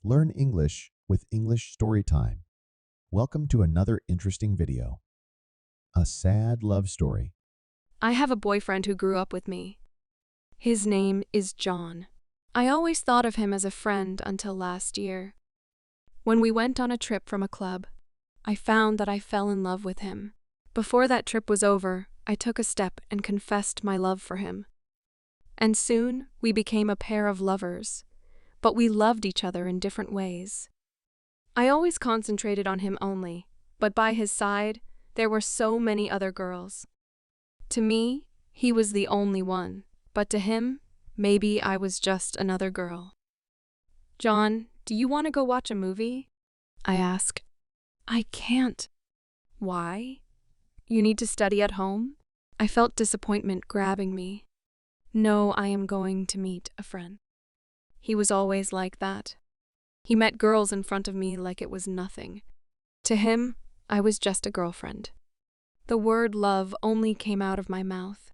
Learn English with English Storytime. Welcome to another interesting video. A sad love story. I have a boyfriend who grew up with me. His name is John. I always thought of him as a friend until last year. When we went on a trip from a club, I found that I fell in love with him. Before that trip was over, I took a step and confessed my love for him. And soon, we became a pair of lovers, but we loved each other in different ways. I always concentrated on him only, but by his side, there were so many other girls. To me, he was the only one, but to him, maybe I was just another girl. "John, do you want to go watch a movie?" I asked. "I can't." "Why? You need to study at home?" I felt disappointment grabbing me. "No, I am going to meet a friend." He was always like that. He met girls in front of me like it was nothing. To him, I was just a girlfriend. The word love only came out of my mouth.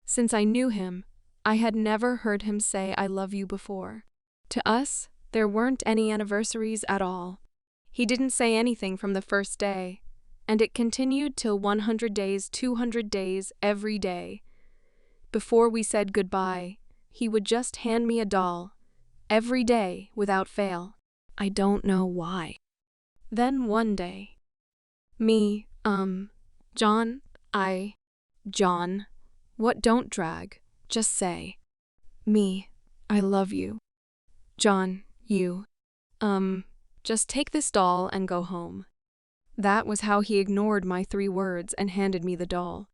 Since I knew him, I had never heard him say "I love you" before. To us, there weren't any anniversaries at all. He didn't say anything from the first day, and it continued till 100 days, 200 days, every day. Before we said goodbye, he would just hand me a doll, every day without fail. I don't know why. Then one day, John, John, what, don't drag, just say, I love you. John, you, just take this doll and go home. That was how he ignored my 3 words and handed me the doll.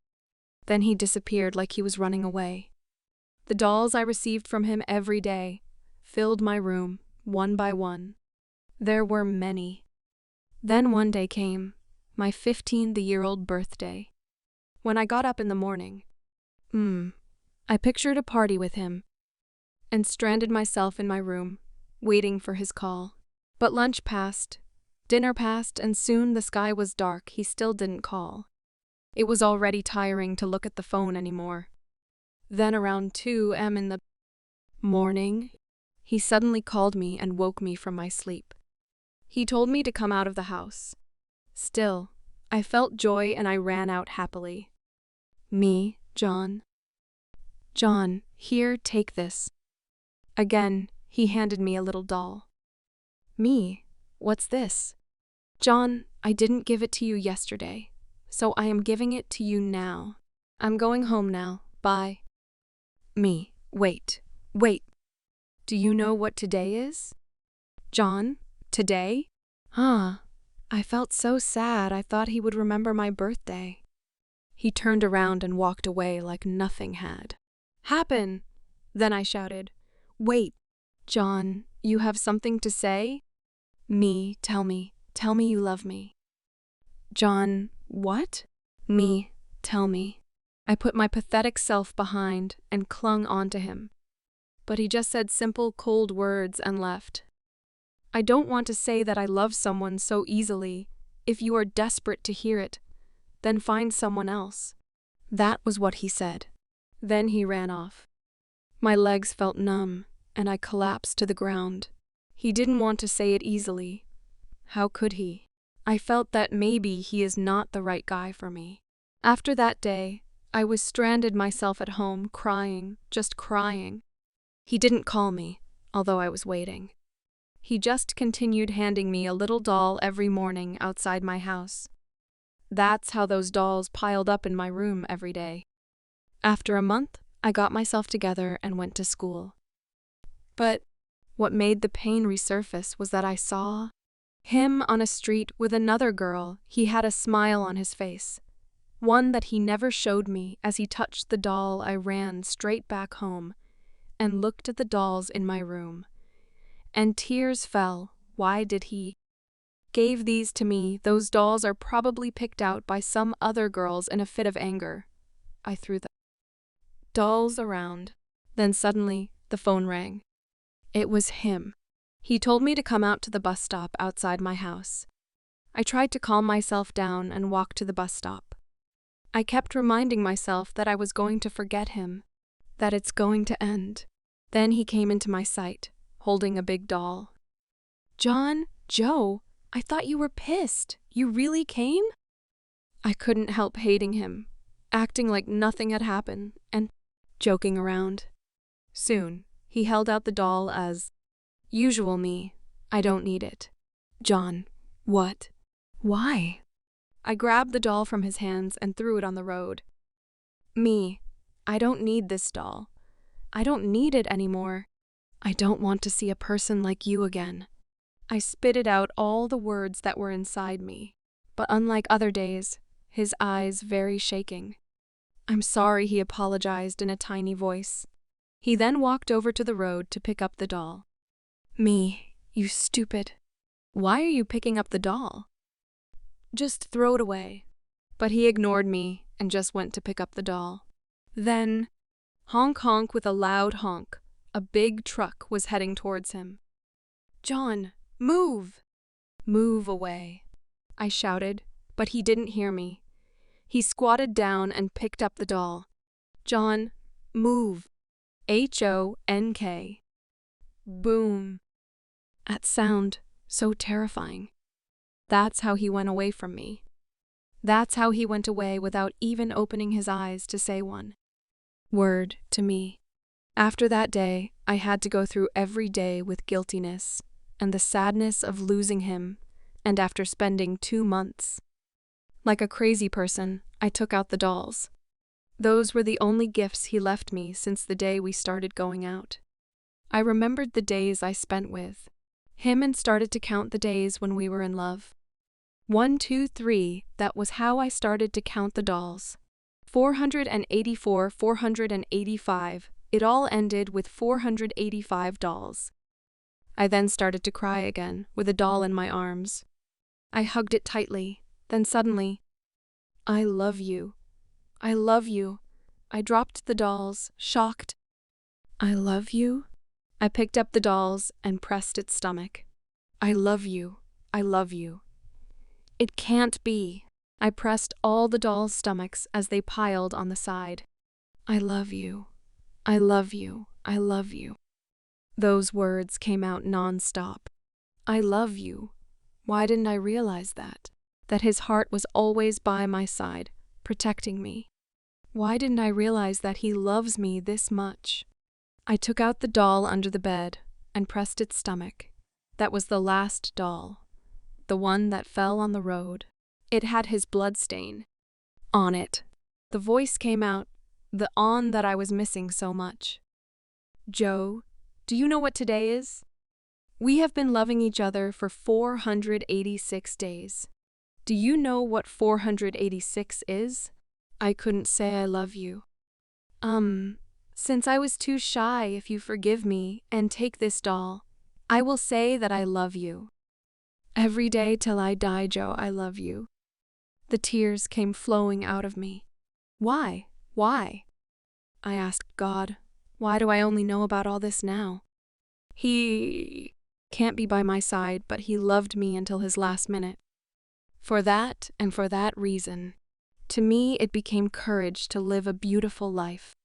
Then he disappeared like he was running away. The dolls I received from him every day filled my room, one by one. There were many. Then one day came, my 15-year-old birthday. When I got up in the morning, I pictured a party with him and stranded myself in my room, waiting for his call. But lunch passed, dinner passed, and soon the sky was dark. He still didn't call. It was already tiring to look at the phone anymore. Then around 2 a.m. in the morning, he suddenly called me and woke me from my sleep. He told me to come out of the house. Still, I felt joy and I ran out happily. John. John, here, take this. Again, he handed me a little doll. What's this? John, I didn't give it to you yesterday, so I am giving it to you now. I'm going home now, bye. Wait. Do you know what today is? John, today? I felt so sad I thought he would remember my birthday. He turned around and walked away like nothing had happened. Then I shouted, "Wait, John, you have something to say?" Tell me you love me." John, what? Tell me. I put my pathetic self behind and clung onto him. But he just said simple, cold words and left. "I don't want to say that I love someone so easily. If you are desperate to hear it, then find someone else." That was what he said. Then he ran off. My legs felt numb, and I collapsed to the ground. He didn't want to say it easily. How could he? I felt that maybe he is not the right guy for me. After that day, I was stranded myself at home, crying, just crying. He didn't call me, although I was waiting. He just continued handing me a little doll every morning outside my house. That's how those dolls piled up in my room every day. After a month, I got myself together and went to school. But what made the pain resurface was that I saw him on a street with another girl. He had a smile on his face, one that he never showed me. As he touched the doll, I ran straight back home and looked at the dolls in my room. And tears fell. Why did he gave these to me? Those dolls are probably picked out by some other girls in a fit of anger. I threw the dolls around. Then suddenly, the phone rang. It was him. He told me to come out to the bus stop outside my house. I tried to calm myself down and walk to the bus stop. I kept reminding myself that I was going to forget him, that it's going to end. Then he came into my sight, holding a big doll. John, Joe, I thought you were pissed. You really came? I couldn't help hating him, acting like nothing had happened, and joking around. Soon, he held out the doll as, "Usual me, I don't need it." John, what? Why? I grabbed the doll from his hands and threw it on the road. Me, I don't need this doll. I don't need it anymore. I don't want to see a person like you again. I spitted out all the words that were inside me, but unlike other days, his eyes very shaking. "I'm sorry," he apologized in a tiny voice. He then walked over to the road to pick up the doll. Me, you stupid. Why are you picking up the doll? Just throw it away. But he ignored me and just went to pick up the doll. Then, honk honk with a loud honk, a big truck was heading towards him. "John, move!" "Move away," I shouted, but he didn't hear me. He squatted down and picked up the doll. "John, move." HONK. Boom. That sound, so terrifying. That's how he went away from me. That's how he went away without even opening his eyes to say one word to me. After that day, I had to go through every day with guiltiness and the sadness of losing him, and after spending 2 months. Like a crazy person, I took out the dolls. Those were the only gifts he left me since the day we started going out. I remembered the days I spent with him and started to count the days when we were in love. 1, 2, 3, that was how I started to count the dolls. 484, 485, it all ended with 485 dolls. I then started to cry again, with a doll in my arms. I hugged it tightly, then suddenly, "I love you. I love you." I dropped the dolls, shocked. "I love you?" I picked up the dolls and pressed its stomach. "I love you. I love you." It can't be. I pressed all the dolls' stomachs as they piled on the side. "I love you. I love you. I love you." Those words came out non-stop. I love you. Why didn't I realize that? That his heart was always by my side, protecting me. Why didn't I realize that he loves me this much? I took out the doll under the bed and pressed its stomach. That was the last doll, the one that fell on the road. It had his blood stain on it. The voice came out, the "on" that I was missing so much. "Joe, do you know what today is? We have been loving each other for 486 days. Do you know what 486 is?" I couldn't say I love you. Since I was too shy, if you forgive me and take this doll, I will say that I love you. Every day till I die, Joe, I love you. The tears came flowing out of me. Why? Why? I asked God, why do I only know about all this now? He can't be by my side, but he loved me until his last minute. For that and for that reason, to me it became courage to live a beautiful life.